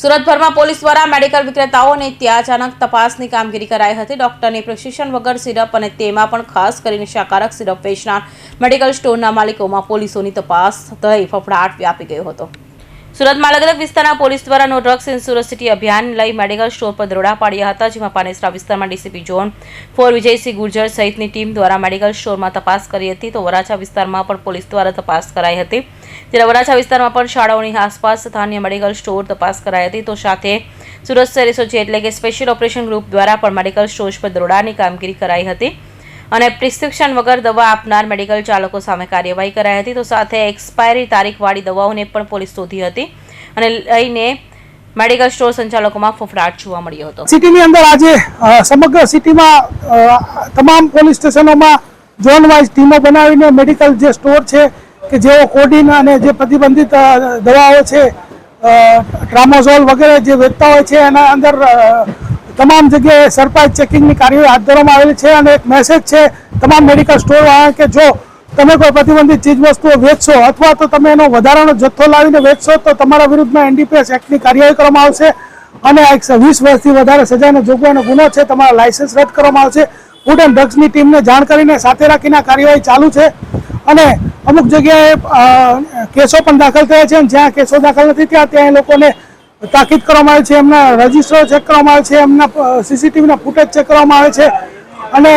સુરતભરમાં police દ્વારા medical વિક્રેતાઓને ત્યાં અચાનક તપાસની કામગીરી કરાઈ હતી। ડોક્ટરની પ્રિસ્ક્રિપ્શન વગર સિરપ અને તેમાં પણ ખાસ કરીને નશાકારક સિરપ વેચનાર મેડિકલ સ્ટોરના માલિકોમાં પોલીસોની તપાસ થઈ ફફડાટ વ્યાપી ગયો હતો। સુરતમાં અલગ અલગ વિસ્તારના પોલીસ દ્વારા no drugs in Surat city અભિયાન લઈ મેડિકલ સ્ટોર પર દરોડા પાડ્યા હતા, જેમાં પાનેસરા વિસ્તારમાં ડીસીપી ઝોન 4 વિજયસિંહ ગુર્જર સહિતની ટીમ દ્વારા મેડિકલ સ્ટોરમાં તપાસ કરી હતી। તો વરાછા વિસ્તારમાં પણ પોલીસ દ્વારા તપાસ કરાઈ હતી, ત્યારે વરાછા વિસ્તારમાં પણ શાળાઓની આસપાસ તથા અન્ય મેડિકલ સ્ટોર તપાસ કરાઈ હતી। તો સાથે સુરત શહેર એસઓજી એટલે કે સ્પેશિયલ ઓપરેશન ગ્રુપ દ્વારા પણ મેડિકલ સ્ટોર્સ પર દરોડાની કામગીરી કરાઈ હતી અને પ્રિસ્ક્રિપ્શન વગર દવા આપનાર મેડિકલ ચાલકો સામે કાર્યવાહી કરાઈ હતી। તો સાથે એક્સપાયરી તારીખવાળી દવાઓને પણ પોલીસ શોધી હતી અને લઈને મેડિકલ સ્ટોર સંચાલકોમાં ફફડાટ જોવા મળ્યો હતો। સિટીની અંદર આજે સમગ્ર સિટીમાં તમામ પોલીસ સ્ટેશનોમાં ઝોન વાઇઝ ટીમો બનાવીને મેડિકલ જે સ્ટોર છે કે જેઓ કોડિન અને જે પ્રતિબંધિત દવાઓ છે ટ્રામોઝોલ વગેરે જે વેચતા હોય છે એના અંદર તમામ જગ્યાએ સરપ્રાઇઝ ચેકિંગની કાર્યવાહી હાથ ધરવામાં આવેલી છે અને એક મેસેજ છે તમામ મેડિકલ સ્ટોરવાળા કે જો તમે કોઈ પ્રતિબંધિત ચીજવસ્તુઓ વેચશો અથવા તો તમે એનો વધારાનો જથ્થો લાવીને વેચશો તો તમારા વિરુદ્ધમાં એનડીપીએસ એક્ટની કાર્યવાહી કરવામાં આવશે અને 20 વર્ષથી વધારે સજાનો જોગવાઈનો ગુનો છે, તમારા લાયસન્સ રદ કરવામાં આવશે। ફૂડ એન્ડ ડ્રગ્સની ટીમને જાણ કરીને સાથે રાખીને કાર્યવાહી ચાલુ છે અને અમુક જગ્યાએ કેસો પણ દાખલ થયા છે અને જ્યાં કેસો દાખલ નથી ત્યાં એ લોકોને તાકીદ કરવામાં આવે છે, એમના રજિસ્ટરો ચેક કરવામાં આવે છે, એમના સીસીટીવીના ફૂટેજ ચેક કરવામાં આવે છે અને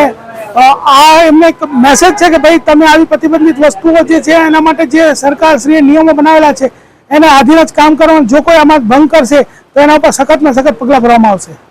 આ એમને એક મેસેજ છે કે ભાઈ તમે આવી પ્રતિબંધિત વસ્તુઓ જે છે એના માટે જે સરકારશ્રીએ નિયમો બનાવેલા છે એના આધીન જ કામ કરવાનું, જો કોઈ આમાં ભંગ કરશે તો એના ઉપર સખતમાં સખત પગલાં ભરવામાં આવશે।